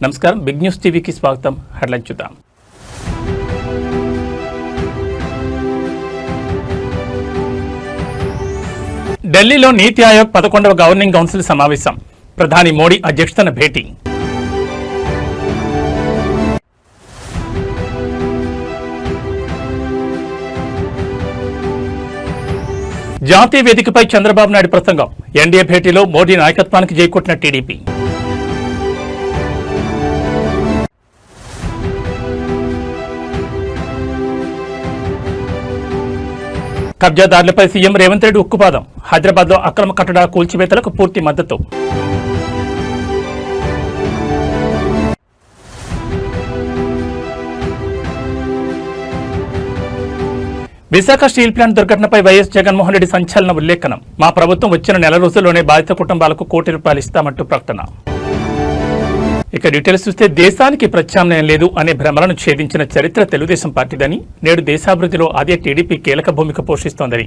నమస్కారం, big news టీవీకి స్వాగతం. హెడ్లైన్ చూద్దాం. ఢిల్లీలో నీతి ఆయోగ్ 11వ గవర్నింగ్ కౌన్సిల్ సమావేశం. ప్రధాని మోడీ అధ్యక్షతన భేటీ. జాతీయ వేదికపై చంద్రబాబు నాయుడు ప్రసంగం. ఎన్డీఏ భేటీలో మోడీ నాయకత్వానికి జైకొట్టిన టీడీపీ. కబ్జాదారులపై సీఎం రేవంత్ రెడ్డి ఉక్కుపాదం. హైదరాబాద్లో అక్రమ కట్టడాల కూల్చివేతలకు పూర్తి మద్దతు. విశాఖ స్టీల్ ప్లాంట్ దుర్ఘటనపై వైఎస్ జగన్మోహన్ రెడ్డి సంచలన ఉల్లేఖనం. మా ప్రభుత్వం వచ్చిన నెల రోజుల్లోనే బాధిత కుటుంబాలకు ₹1 కోటి ఇస్తామంటూ ప్రకటన. ఇక డీటెయిల్స్ చూస్తే దేశానికి ప్రత్యామ్నాయం లేదు అనే భ్రమలను ఛేదించిన చరిత్ర తెలుగుదేశం పార్టీదని, నేడు దేశాభివృద్ధిలో అదే టీడీపీ కీలక భూమిక పోషిస్తోందని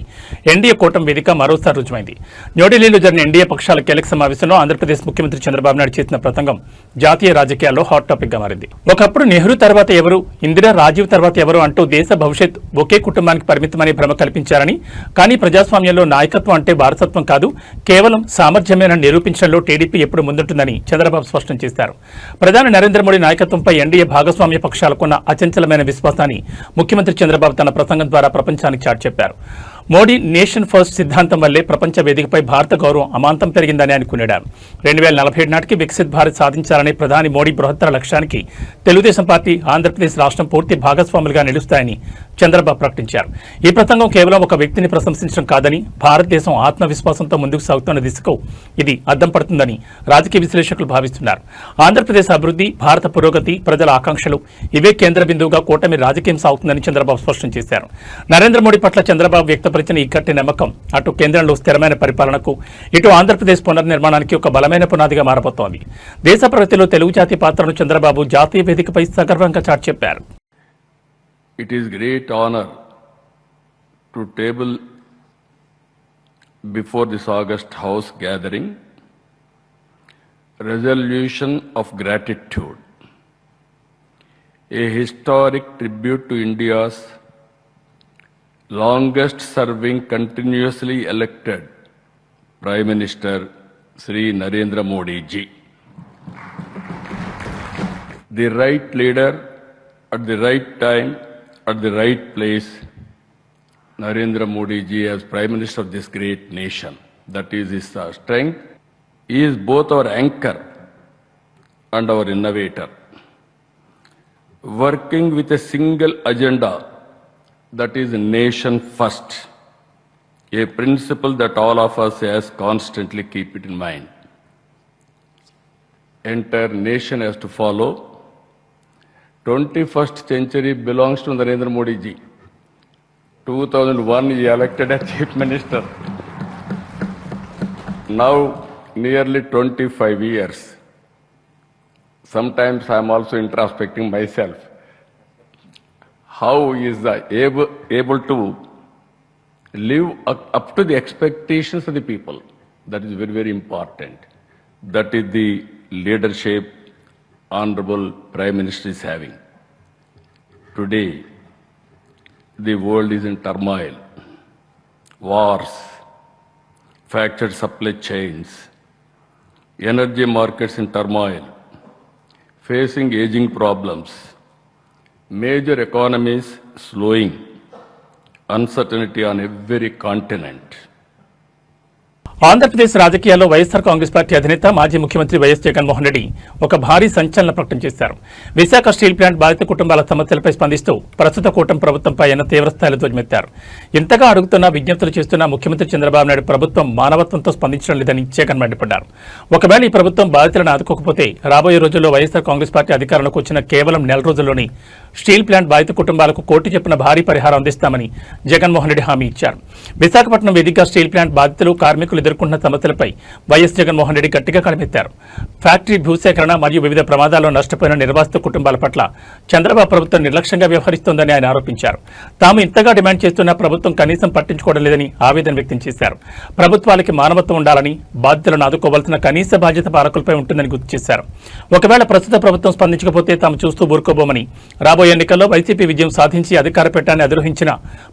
ఎన్డీఏ కూటమి వేదిక మరోసారి రుజుమైంది. న్యూఢిల్లీలో జరిగిన ఎన్డీఏ పక్షాల కీలక సమావేశంలో ఆంధ్రప్రదేశ్ ముఖ్యమంత్రి చంద్రబాబు నాయుడు చేసిన ప్రసంగం జాతీయ రాజకీయాల్లో హాట్ టాపిక్ గా మారింది. ఒకప్పుడు నెహ్రూ తర్వాత ఎవరు, ఇందిరా, రాజీవ్ తర్వాత ఎవరు అంటూ దేశ భవిష్యత్ ఒకే కుటుంబానికి పరిమితమనే భ్రమ కల్పించారని, కానీ ప్రజాస్వామ్యంలో నాయకత్వం అంటే వారసత్వం కాదు, కేవలం సామర్థ్యమేనని నిరూపించడంలో టీడీపీ ఎప్పుడు ముందుంటుందని చంద్రబాబు స్పష్టం చేశారు. ప్రధాని నరేంద్ర మోడీ నాయకత్వంపై ఎన్డీఏ భాగస్వామ్య పక్షాలకున్న అచంచలమైన విశ్వాసాన్ని ముఖ్యమంత్రి చంద్రబాబు తన ప్రసంగం ద్వారా ప్రపంచానికి చాటి చెప్పారు. మోడీ నేషన్ ఫస్ట్ సిద్ధాంతం వల్లే ప్రపంచ వేదికపై భారత గౌరవం అమాంతం పెరిగిందని ఆయన కొనియాడారు. 2047 నాటికి వికసిత్ భారత్ సాధించాలనే ప్రధాని మోడీ బృహత్తర లక్ష్యానికి తెలుగుదేశం పార్టీ, ఆంధ్రప్రదేశ్ రాష్ట్రం పూర్తి భాగస్వాములుగా నిలుస్తాయని చంద్రబాబు ప్రకటించారు. ఈ ప్రసంగం కేవలం ఒక వ్యక్తిని ప్రశంసించడం కాదని, భారతదేశం ఆత్మవిశ్వాసంతో ముందుకు సాగుతున్న దిశకు ఇది అద్దం పడుతుందని రాజకీయ విశ్లేషకులు భావిస్తున్నారు. ఆంధ్రప్రదేశ్ అభివృద్ధి, భారత పురోగతి, ప్రజల ఆకాంక్షలు ఇవే కేంద్ర బిందువుగా కూటమి రాజకీయం సాగుతుందని చంద్రబాబు స్పష్టం చేశారు. నరేంద్ర మోడీ పట్ల చంద్రబాబు వ్యక్తపరిచిన ఈ గట్టి నమ్మకం అటు కేంద్రంలో స్థిరమైన పరిపాలనకు, ఇటు ఆంధ్రప్రదేశ్ పునర్నిర్మాణానికి ఒక బలమైన పునాదిగా మారబోతోంది. దేశ ప్రగతిలో తెలుగు జాతి పాత్రను చంద్రబాబు జాతీయ వేదికపై సగర్వంగా చాటి చెప్పారు. It is great honor to table before this August House gathering resolution of gratitude, a historic tribute to India's longest serving continuously elected Prime Minister Sri Narendra Modi ji. The right leader at the right time at the right place, Narendra Modi ji as Prime Minister of this great nation. That is his strength. He is both our anchor and our innovator. Working with a single agenda, that is nation first, a principle that all of us has constantly keep it in mind. Entire nation has to follow. 21st century belongs to Narendra Modi ji. 2001 he elected as Chief Minister. Now nearly 25 years. Sometimes I am also introspecting myself. How is able to live up to the expectations of the people? That is very, very important. That is the leadership Honorable Prime Minister is having. Today, the world is in turmoil, wars, fractured supply chains, energy markets in turmoil, facing aging problems, major economies slowing, uncertainty on every continent. Andhra Pradesh రాజకీయాల్లో YSR Congress party అధినేత, మాజీ ముఖ్యమంత్రి YS Jaganmohan Reddy ఒక భారీ సంచలన ప్రకటన చేశారు. Visakha steel plant బాధిత కుటుంబాల సమస్యలపై స్పందిస్తూ ప్రస్తుత కూటమి ప్రభుత్వంపై ఆయన తీవ్రస్థాయిలో ధ్వజమెత్తారు. ఇంతగా అడుగుతున్నా, విజ్ఞప్తులు చేస్తున్న ముఖ్యమంత్రి చంద్రబాబు నాయుడు ప్రభుత్వం మానవత్వంతో స్పందించడం లేదని జగన్ మండిపడ్డారు. ఒకవేళ ఈ ప్రభుత్వం బాధితులను ఆదుకోకపోతే రాబోయే రోజుల్లో వైఎస్ఆర్ కాంగ్రెస్ పార్టీ అధికారంలోకి వచ్చిన కేవలం నెల రోజుల్లోనే స్టీల్ ప్లాంట్ బాధిత కుటుంబాలకు కోటి చెప్పిన భారీ పరిహారం అందిస్తామని జగన్మోహన్ రెడ్డి హామీ ఇచ్చారు. విశాఖపట్నం వేదికగా స్టీల్ ప్లాంట్ బాధితులు, కార్మికులు ఎదుర్కొంటున్న సమస్యలపై వైఎస్ జగన్మోహన్ రెడ్డి గట్టిగా కలమెత్తారు. ఫ్యాక్టరీ భూసేకరణ మరియు వివిధ ప్రమాదాల్లో నష్టపోయిన నిర్వాసిత కుటుంబాల పట్ల చంద్రబాబు ప్రభుత్వం నిర్లక్ష్యంగా వ్యవహరిస్తోందని ఆయన ఆరోపించారు. తాము ఇంతగా డిమాండ్ చేస్తున్న ప్రభుత్వం కనీసం పట్టించుకోవడం లేదని ఆవేదన వ్యక్తం చేశారు. ప్రభుత్వాలకి మానవత్వం ఉండాలని, బాధితులను ఆదుకోవాల్సిన కనీస బాధ్యత పాలకులపై ఉంటుందని గుర్తు చేశారు. ఒకవేళ ప్రస్తుత ప్రభుత్వం స్పందించకపోతే తాము చూస్తూ ఊరుకోబోమని, రాబోయే ఎన్నికల్లో వైసీపీ విజయం సాధించి అధికార పీఠాన్ని అధిరోహించిన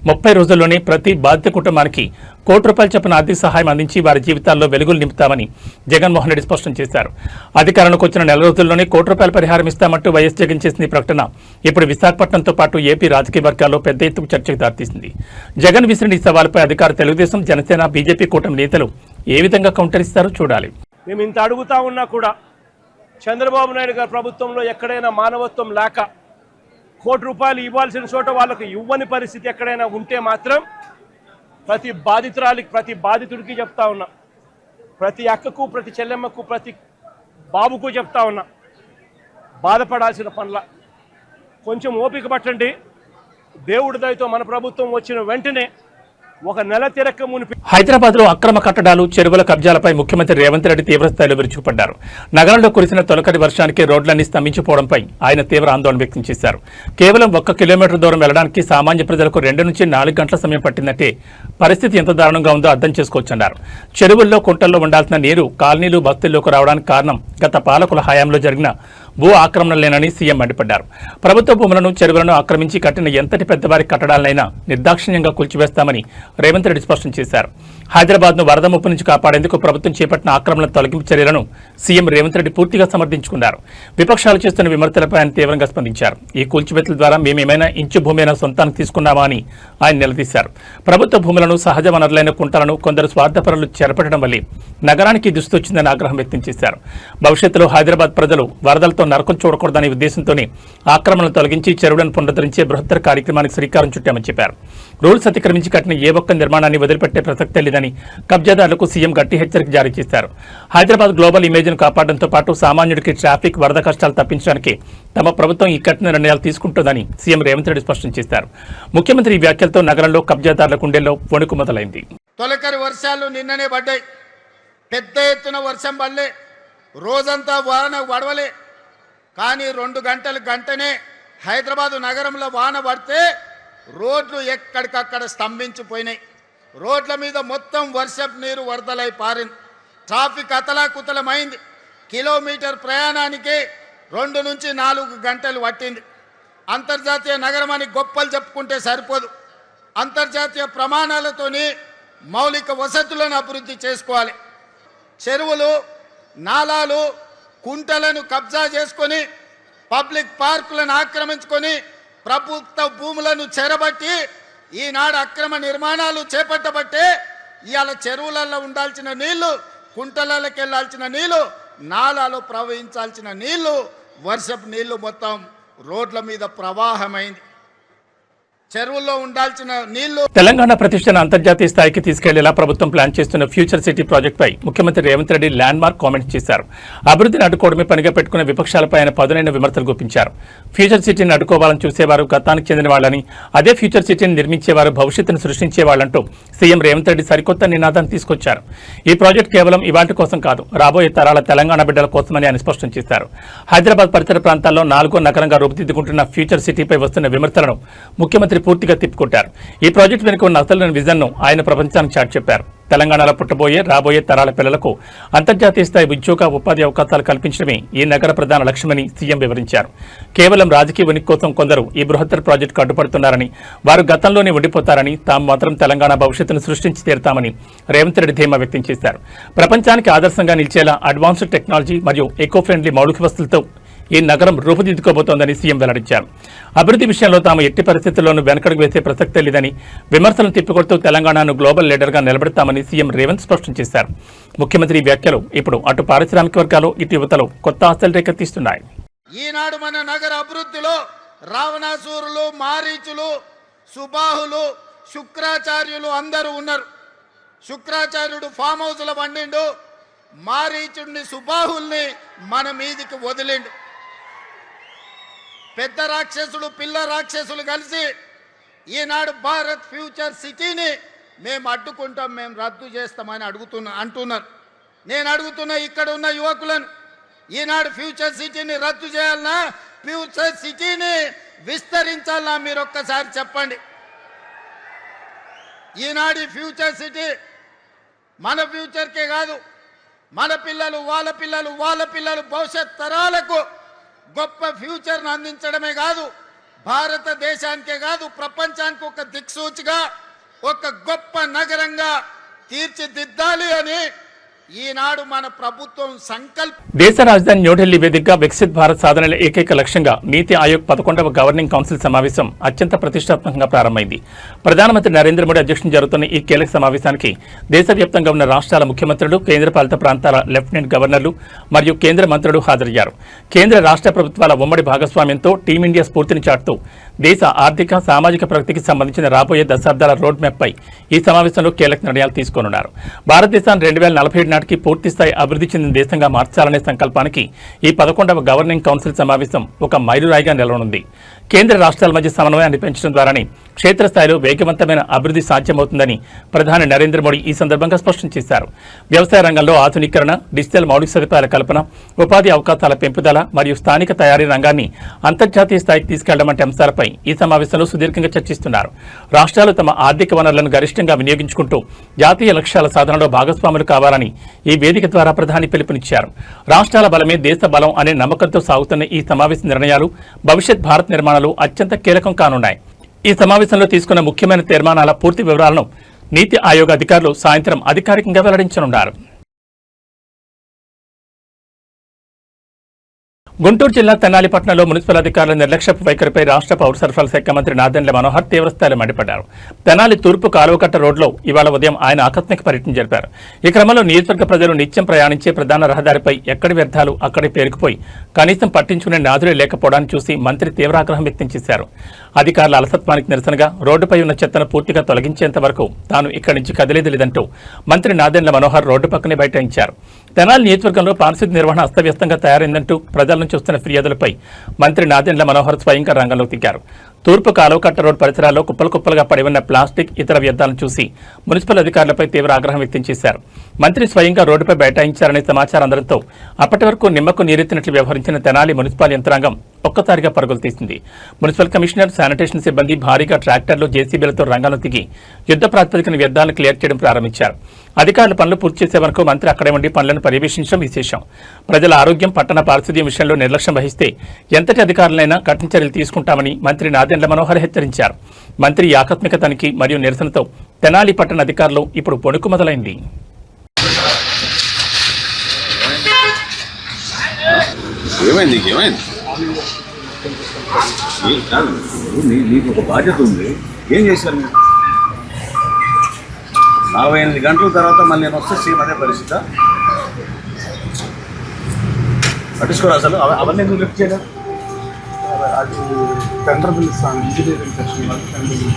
30 రోజుల్లోనే ప్రతి బాధిత కుటుంబానికి ₹1 చొప్పున ఆర్థిక సహాయం అందించి వారి జీవితాల్లో వెలుగులు నింపుతామని జగన్మోహన్ రెడ్డి స్పష్టం చేశారు. అధికారంలోకి వచ్చిన నెల రోజుల్లోనే ₹1 పరిహారం ఇస్తామంటూ వైఎస్ జగన్ చేసిన ఈ ప్రకటన ఇప్పుడు విశాఖపట్నంతో పాటు ఏపీ రాజకీయ వర్గాల్లో పెద్ద ఎత్తున చర్చకు దారితీసింది. జగన్ విసిరిన ఈ సవాలుపై అధికార తెలుగుదేశం, జనసేన, బీజేపీ కూటమి నేతలు ఏ విధంగా కౌంటర్ ఇస్తారో చూడాలి. మేము ఇంత అడుగుతా ఉన్నా కూడా చంద్రబాబు నాయుడు గారి ప్రభుత్వంలో ఎక్కడైనా మానవత్వం లేక ₹1 ఇవ్వాల్సిన చోట వాళ్ళకు ఇవ్వని పరిస్థితి ఎక్కడైనా ఉంటే మాత్రం ప్రతి బాధితుడికి చెప్తా ఉన్నా, ప్రతి అక్కకు, ప్రతి చెల్లెమ్మకు, ప్రతి బాబుకు చెప్తా ఉన్నా, బాధపడాల్సిన పనుల కొంచెం ఓపిక పట్టండి. దేవుడి దయతో మన ప్రభుత్వం వచ్చిన వెంటనే ఒక నెల తిరక్క మునిపి హైదరాబాద్ లో అక్రమ కట్టడాలు, చెరువుల కబ్జాలపై ముఖ్యమంత్రి రేవంత్ రెడ్డి తీవ్రస్థాయిలో విరుచుకుపడ్డారు. నగరంలో కురిసిన తొలకరి వర్షానికి రోడ్లన్నీ స్తంభించిపోవడంపై ఆయన తీవ్ర ఆందోళన వ్యక్తం చేశారు. కేవలం 1 కిలోమీటర్ దూరం వెళ్లడానికి సామాన్య ప్రజలకు 2 నుంచి 4 గంటల సమయం పట్టిందంటే పరిస్థితి ఎంత దారుణంగా ఉందో అర్థం చేసుకోవచ్చన్నారు. చెరువుల్లో, కుంటల్లో ఉండాల్సిన నీరు కాలనీలు, బస్తీల్లోకి రావడానికి కారణం గత పాలకుల హయాంలో జరిగిన భూ ఆక్రమణలేనని సీఎం మండిపడ్డారు. ప్రభుత్వ భూములను, చెరువులను ఆక్రమించి కట్టిన ఎంతటి పెద్దవారి కట్టడాలనైనా నిర్దాక్షిణ్యంగా కూల్చివేస్తామని రేవంత్ రెడ్డి స్పష్టం చేశారు. హైదరాబాద్ ను వరద ముప్పు నుంచి కాపాడేందుకు ప్రభుత్వం చేపట్టిన ఆక్రమణల తొలగింపు చర్యలను సీఎం రేవంత్ రెడ్డి పూర్తిగా సమర్థించుకున్నారు. విపక్షాలు చేస్తున్న విమర్శలపై ఆయన తీవ్రంగా స్పందించారు. ఈ కూల్చివేతల ద్వారా మేమేమైనా ఇంచు భూమైనా సొంతానికి తీసుకున్నామా అని ఆయన నిలదీశారు. ప్రభుత్వ భూములను, సహజ వనరులైన కుంటలను కొందరు స్వార్థపరులు చేపట్టడం వల్లే నగరానికి దుస్థొచ్చిందని ఆగ్రహం వ్యక్తం చేశారు. భవిష్యత్తులో హైదరాబాద్ ప్రజలు వరదలతో నరకం చూడకూడదనే ఉద్దేశంతోనే ఆక్రమణలు తొలగించి చెరువులను పునరుద్ధరించే బృహత్తర కార్యక్రమానికి శ్రీకారం చుట్టామని చెప్పారు. రూల్స్ అతిక్రమించి కట్టిన ఏ ఒక్క నిర్మాణాన్ని వదిలిపెట్టే ప్రసక్తే లేదని కబ్జాదారులకు సీఎం గట్టి హెచ్చరిక జారీ చేశారు. హైదరాబాద్ గ్లోబల్ ఇమేజ్ను కాపాడడంతో పాటు సామాన్యుడికి ట్రాఫిక్, వరద కష్టాలు తప్పించడానికి తమ ప్రభుత్వం ఈ కఠిన నిర్ణయాలు తీసుకుంటుందని సీఎం రేవంత్ రెడ్డి స్పష్టం చేశారు. ముఖ్యమంత్రి ఈ వ్యాఖ్యలతో నగరంలో కబ్జాదారుల గుండెల్లో వణుకు మొదలైంది. తొలకరి వర్షాలు నిన్ననే పడ్డాయి. పెద్ద ఎత్తున వర్షం పడలే, రోజంతా వాన వడవలే. కానీ 2 గంటనే హైదరాబాదు నగరంలో వాన పడితే రోడ్లు ఎక్కడికక్కడ స్తంభించిపోయినాయి. రోడ్ల మీద మొత్తం వర్షపు నీరు వరదలై పారింది. ట్రాఫిక్ అతలాకుతలమైంది. కిలోమీటర్ ప్రయాణానికి 2 నుంచి 4 గంటలు పట్టింది. అంతర్జాతీయ నగరం అని గొప్పలు చెప్పుకుంటే సరిపోదు. అంతర్జాతీయ ప్రమాణాలతోని మౌలిక వసతులను అభివృద్ధి చేసుకోవాలి. చెరువులు, నాలాలు, కుంటలను కబ్జా చేసుకొని, పబ్లిక్ పార్కులను ఆక్రమించుకొని, ప్రభుత్వ భూములను చెరబట్టి ఈనాడు అక్రమ నిర్మాణాలు చేపట్టబట్టే ఇవాళ చెరువులలో ఉండాల్సిన నీళ్లు, కుంటలకి వెళ్లాల్సిన నీళ్లు, నాలాలో ప్రవహించాల్సిన నీళ్లు, వర్షపు నీళ్లు మొత్తం రోడ్ల మీద ప్రవాహమైంది. చెరువుల్లో ఉండాల్సిన నీళ్లు. తెలంగాణ ప్రతిష్టను అంతర్జాతీయ స్థాయికి తీసుకెళ్లేలా ప్రభుత్వం ప్లాన్ చేస్తున్న ఫ్యూచర్ సిటీ ప్రాజెక్టుపై ముఖ్యమంత్రి Revanth Reddy land mark comments చేశారు. అభివృద్ధిని అడ్డుకోవడమే పనిగా పెట్టుకున్న విపక్షాలపై ఆయన పదునైన విమర్శలు గుప్పించారు. ఫ్యూచర్ సిటీని అడ్డుకోవాలని చూసేవారు గతానికి చెందిన వాళ్ళని, అదే ఫ్యూచర్ సిటీని నిర్మించేవారు భవిష్యత్తును సృష్టించేవాళ్లంటూ సీఎం రేవంత్ రెడ్డి సరికొత్త నినాదాన్ని తీసుకొచ్చారు. ఈ ప్రాజెక్టు కేవలం ఇవాటి కోసం కాదు, రాబోయే తరాల తెలంగాణ బిడ్డల కోసమని ఆయన స్పష్టం చేశారు. హైదరాబాద్ పరిసర ప్రాంతాల్లో 4వ నగరంగా రూపుదిద్దుకుంటున్న ఫ్యూచర్ సిటీపై వస్తున్న విమర్శలను ముఖ్యమంత్రి పూర్తిగా తిప్పుకొట్టారు. ఈ ప్రాజెక్టు వెనుక ఉన్న అసలు విజన్ను ఆయన ప్రపంచానికి చాటి చెప్పారు. తెలంగాణలో పుట్టబోయే, రాబోయే తరాల పిల్లలకు అంతర్జాతీయ స్థాయి ఉద్యోగ, ఉపాధి అవకాశాలు కల్పించడమే ఈ నగర ప్రధాన లక్ష్యమని సీఎం వివరించారు. కేవలం రాజకీయ ఉనికి కోసం కొందరు ఈ బృహత్తర ప్రాజెక్టుకు అడ్డుపడుతున్నారని, వారు గతంలోనే ఉండిపోతారని, తాము మాత్రం తెలంగాణ భవిష్యత్తును సృష్టించి తీరుతామని రేవంత్ రెడ్డి ధీమా వ్యక్తం చేశారు. ప్రపంచానికి ఆదర్శంగా నిలిచేలా అడ్వాన్స్డ్ టెక్నాలజీ మరియు ఎకో ఫ్రెండ్లీ మౌలిక వసతులతో ఈ నగరం రూపుదిద్దుకోబోతోందని సీఎం వెల్లడించారు. అభివృద్ధి విషయంలో తాము ఎట్టి పరిస్థితుల్లోనూ వెనకడుగు వేసే ప్రసక్తే లేదని, విమర్శలను తిప్పికొడుతూ తెలంగాణను గ్లోబల్ లీడర్గా నిలబెడతామని సీఎం రేవంత్ స్పష్టం చేశారు. ముఖ్యమంత్రి వ్యాఖ్యలు ఇప్పుడు అటు పారిశ్రామిక వర్గాలు, ఇటు యువతలో కొత్త ఆశలు రేకెత్తిస్తున్నాయి. ఈనాడు మన నగర అభివృద్ధిలో రావణాసురులు, మారీచులు, సుబాహులు, శుక్రాచార్యులు అందరూ ఉన్నారు. శుక్రాచార్యుడు ఫామ్ హౌస్లో వండిండు, మారీచుడిని, సుబాహుల్ని మన మీదికి వదిలిండు. పెద్ద రాక్షసులు, పిల్ల రాక్షసులు కలిసి ఈనాడు భారత్ ఫ్యూచర్ సిటీని మేము అడ్డుకుంటాం, మేము రద్దు చేస్తామని అంటున్నారు. నేను అడుగుతున్నా ఇక్కడ ఉన్న యువకులను, ఈనాడు ఫ్యూచర్ సిటీని రద్దు చేయాలన్నా, ఫ్యూచర్ సిటీని విస్తరించాలన్నా మీరు ఒక్కసారి చెప్పండి. ఈనాడు ఫ్యూచర్ సిటీ మన ఫ్యూచర్కే కాదు, మన పిల్లలు వాళ్ళ పిల్లలు భవిష్యత్ తరాలకు గొప్ప ఫ్యూచర్ను అందించడమే కాదు, భారతదేశానికే కాదు ప్రపంచానికి ఒక దిక్సూచిగా ఒక గొప్ప నగరంగా తీర్చిదిద్దాలి అని ఈనాడు మన ప్రభుత్వం దేశ రాజధాని న్యూఢిల్లీ వేదికగా వికసిత్ భారత్ సాధనల ఏకైక లక్ష్యంగా నీతి ఆయోగ్ 11వ గవర్నింగ్ కౌన్సిల్ సమావేశం అత్యంత ప్రతిష్టాత్మకంగా ప్రారంభమైంది. ప్రధానమంత్రి నరేంద్ర మోడీ అధ్యక్షతన జరుగుతున్న ఈ కీలక సమావేశానికి దేశవ్యాప్తంగా ఉన్న రాష్ట్రాల ముఖ్యమంత్రులు, కేంద్రపాలిత ప్రాంతాల లెఫ్టినెంట్ గవర్నర్లు మరియు కేంద్ర మంత్రులు హాజరయ్యారు. కేంద్ర రాష్ట్ర ప్రభుత్వాల ఉమ్మడి భాగస్వామ్యంతో టీమిండియా స్ఫూర్తిని చాటుతూ దేశ ఆర్థిక, సామాజిక ప్రగతికి సంబంధించిన రాబోయే దశాబ్దాల రోడ్ మ్యాప్ పై ఈ సమావేశంలో కీలక నిర్ణయాలు తీసుకోనున్నారు. భారతదేశాన్ని 2047 నాటికి పూర్తిస్థాయి అభివృద్ధి చెందిన దేశంగా మార్చాలనే సంకల్పానికి ఈ 11వ గవర్నింగ్ కౌన్సిల్ సమావేశం ఒక మైలురాయిగా నిలవనుంది. కేంద్ర రాష్ట్రాల మధ్య సమన్వయాన్ని పెంచడం ద్వారానే క్షేత్రస్థాయిలో వేగవంతమైన అభివృద్ధి సాధ్యమవుతుందని ప్రధాని నరేంద్ర మోడీ ఈ సందర్భంగా స్పష్టం చేశారు. వ్యవసాయ రంగంలో ఆధునీకరణ, డిజిటల్ మౌలిక సదుపాయాల కల్పన, ఉపాధి అవకాశాల పెంపుదల మరియు స్థానిక తయారీ రంగాన్ని అంతర్జాతీయ స్థాయికి తీసుకెళ్లడం వంటి అంశాలపై ఈ సమావేశంలో సుదీర్ఘంగా చర్చిస్తున్నారు. రాష్ట్రాలు తమ ఆర్థిక వనరులను గరిష్టంగా వినియోగించుకుంటూ జాతీయ లక్ష్యాల సాధనలో భాగస్వాములు కావాలని ఈ వేదిక ద్వారా ప్రధాని పిలుపునిచ్చారు. రాష్ట్రాల బలమే దేశ బలం అనే నమ్మకంతో సాగుతున్న ఈ సమావేశ నిర్ణయాలు భవిష్యత్ భారత్ నిర్మాణంలో అత్యంత కీలకం కానున్నాయి. ఈ సమావేశంలో తీసుకున్న ముఖ్యమైన తీర్మానాల పూర్తి వివరాలను నీతి ఆయోగ్ అధికారులు సాయంత్రం అధికారికంగా వెల్లడించనున్నారు. గుంటూరు జిల్లా తెనాలి పట్టణంలో మున్సిపల్ అధికారుల నిర్లక్ష్యపు వైఖరిపై రాష్ట్ర పౌర సరఫరాల శాఖ మంత్రి నాదెండ్ల మనోహర్ తీవ్రస్థాయిలో మండిపడ్డారు. తెనాలి తూర్పు కాలువకట్ట రోడ్లో ఇవాళ ఉదయం ఆయన ఆకస్మిక పర్యటన జరిపారు. ఈ క్రమంలో నియోజకవర్గ ప్రజలు నిత్యం ప్రయాణించే ప్రధాన రహదారిపై ఎక్కడి వ్యర్థాలు అక్కడే పేరుకుపోయి కనీసం పట్టించుకునే నాదులే లేకపోవడాన్ని చూసి మంత్రి తీవ్ర ఆగ్రహం వ్యక్తం చేశారు. అధికారుల అలసత్వానికి నిరసనగా రోడ్డుపై ఉన్న చెత్తను పూర్తిగా తొలగించేంత వరకు తాను ఇక్కడి నుంచి కదిలేది లేదంటూ మంత్రి నాదెండ్ల మనోహర్ రోడ్డు పక్కనే బైఠాయించారు. తెనాలి నియోజకవర్గంలో పారిశుద్ధ్య నిర్వహణ అస్తవ్యస్తంగా తయారైందంటూ ప్రజల నుంచి వస్తున్న ఫిర్యాదులపై మంత్రి నాదెండ్ల మనోహర్ స్వయంగా రంగంలోకి దిగారు. తూర్పు కాలువకట్ట రోడ్ పరిసరాల్లో కుప్పలుగా పడి ఉన్న ప్లాస్టిక్, ఇతర వ్యర్థాలను చూసి మున్సిపల్ అధికారులపై తీవ్ర ఆగ్రహం వ్యక్తం చేశారు. మంత్రి స్వయంగా రోడ్డుపై బైఠాయించారనే సమాచారం అందడంతో అప్పటి వరకు నిమ్మకు నీరెత్తినట్లు వ్యవహరించిన తెనాలి మున్సిపల్ యంత్రాంగం ఒక్కసారిగా పరుగులు తీసింది. మున్సిపల్ కమిషనర్, శానిటేషన్ సిబ్బంది భారీగా ట్రాక్టర్లు, జేసీబీలతో రంగంలో దిగి యుద్ధ ప్రాతిపదికన వ్యర్థాలను క్లియర్ చేయడం ప్రారంభించారు. అధికారులు పనులు పూర్తి చేసే వరకు మంత్రి అక్కడే ఉండి పనులను పర్యవేక్షించడం విశేషం. ప్రజల ఆరోగ్యం, పట్టణ పారిశుద్ధ్యం విషయంలో నిర్లక్ష్యం వహిస్తే ఎంతటి అధికారులైనా కఠిన చర్యలు తీసుకుంటామని మంత్రి నాదెండ్ల మనోహర్ హెచ్చరించారు. మంత్రి ఆకస్మిక తనిఖీ మరియు నిరసనతో తెనాలి పట్టణ అధికారులు ఇప్పుడు పొణుకు మొదలైంది. నీకు ఒక బాధ్యత ఉంది, ఏం చేశారు మీరు? 48 గంటల తర్వాత మళ్ళీ నేను వస్తే సేమ్ అదే పరిస్థితి. పట్టించుకోరు అసలు. అవన్నీ ఎందుకు లిఫ్ట్ చేయలేదు? టెండర్ పిలుస్తాను, ఇంజనీరింగ్ సెక్షన్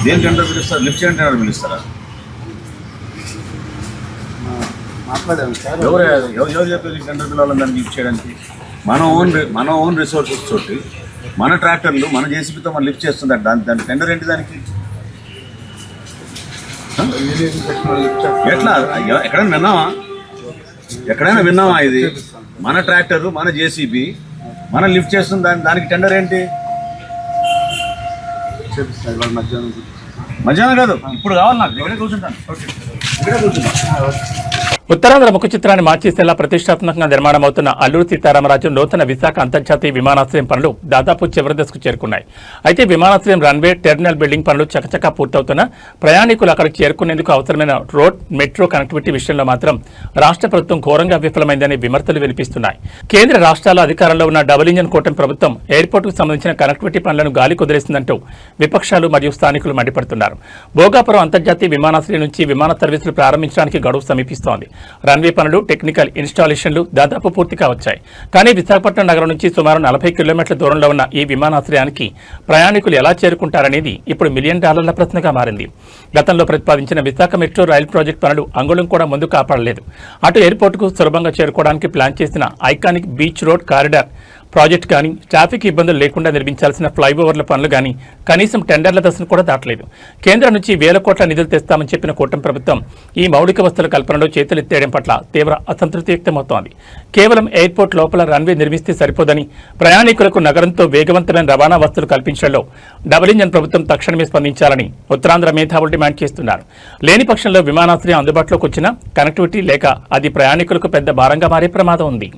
దేని టెండర్ పిలుస్తారు? లిఫ్ట్ చేయడం టెండర్ పిలుస్తారా? మాట్లాడాను సార్. ఎవరు చెప్పేది టెండర్ పిలవాలని దాన్ని లిఫ్ట్ చేయడానికి? మన ఓన్ రిసోర్సెస్ తోటి మన ట్రాక్టర్లు, మన జేసీబీతో మనం లిఫ్ట్ చేస్తుంటారు. దాని టెండర్ ఏంటి? దానికి ఎట్లా? ఎక్కడైనా విన్నావా ఇది? మన ట్రాక్టర్, మన జేసీబీ మనం లిఫ్ట్ చేస్తుంది, దానికి టెండర్ ఏంటి? మధ్యాహ్నం కాదు, ఇప్పుడు కావాలి నాకు. ఇక్కడే కూర్చుంటాను. ఉత్తరాంధ్ర ముఖ చిత్రాన్ని మార్చేసేలా ప్రతిష్టాత్మకంగా నిర్మాణమవుతున్న అల్లూరు సీతారామరాజు నూతన విశాఖ అంతర్జాతీయ విమానాశ్రయం పనులు దాదాపు చివరి దశకు చేరుకున్నాయి. అయితే విమానాశ్రయం రన్వే, టెర్మినల్ బిల్డింగ్ పనులు చకచకా పూర్తవుతున్న ప్రయాణికులు అక్కడికి చేరుకునేందుకు అవసరమైన రోడ్, మెట్రో కనెక్టివిటీ విషయంలో మాత్రం రాష్ట్ర ప్రభుత్వం ఘోరంగా విఫలమైందని విమర్శలు వినిపిస్తున్నాయి. కేంద్ర రాష్ట్రాల అధికారంలో ఉన్న డబుల్ ఇంజన్ కూటమి ప్రభుత్వం ఎయిర్పోర్టుకు సంబంధించిన కనెక్టివిటీ పనులను గాలి కుదిరేసిందంటూ విపక్షాలు మరియు స్థానికులు మండిపడుతున్నారు. భోగాపురం అంతర్జాతీయ విమానాశ్రయం నుంచి విమాన సర్వీసులు ప్రారంభించడానికి గడువు సమీపిస్తోంది. రన్వే పనులు, టెక్నికల్ ఇన్స్టాలేషన్లు దాదాపు పూర్తి కావచ్చాయి. కానీ విశాఖపట్నం నగరం నుంచి సుమారు 40 కిలోమీటర్ల దూరంలో ఉన్న ఈ విమానాశ్రయానికి ప్రయాణికులు ఎలా చేరుకుంటారనేది ఇప్పుడు $1 మిలియన్ ప్రశ్నగా మారింది. గతంలో ప్రతిపాదించిన విశాఖ మెట్రో రైల్ ప్రాజెక్టు పనులు అంగుళం కూడా ముందు కాపాడలేదు. అటు ఎయిర్పోర్టుకు సులభంగా చేరుకోవడానికి ప్లాన్ చేసిన iconic beach road corridor project కానీ ట్రాఫిక్ ఇబ్బందులు లేకుండా నిర్మించాల్సిన ఫ్లైఓవర్ల పనులు కానీ కనీసం టెండర్ల దశను కూడా దాటలేదు. కేంద్రం నుంచి వేల కోట్ల నిధులు తెస్తామని చెప్పిన కూటమి ప్రభుత్వం ఈ మౌలిక వసతుల కల్పనలో చేతులెత్తేయడం పట్ల తీవ్ర అసంతృప్తి వ్యక్తమవుతోంది. కేవలం ఎయిర్పోర్ట్ లోపల రన్వే నిర్మిస్తే సరిపోదని ప్రయాణికులకు నగరంతో వేగవంతమైన రవాణా వసతులు కల్పించడంలో డబుల్ ఇంజన్ ప్రభుత్వం తక్షణమే స్పందించాలని ఉత్తరాంధ్ర మేధావులు డిమాండ్ చేస్తున్నారు. లేని పక్షంలో విమానాశ్రయం అందుబాటులోకి వచ్చినా కనెక్టివిటీ లేక అది ప్రయాణికులకు పెద్ద భారంగా మారే ప్రమాదం ఉంది.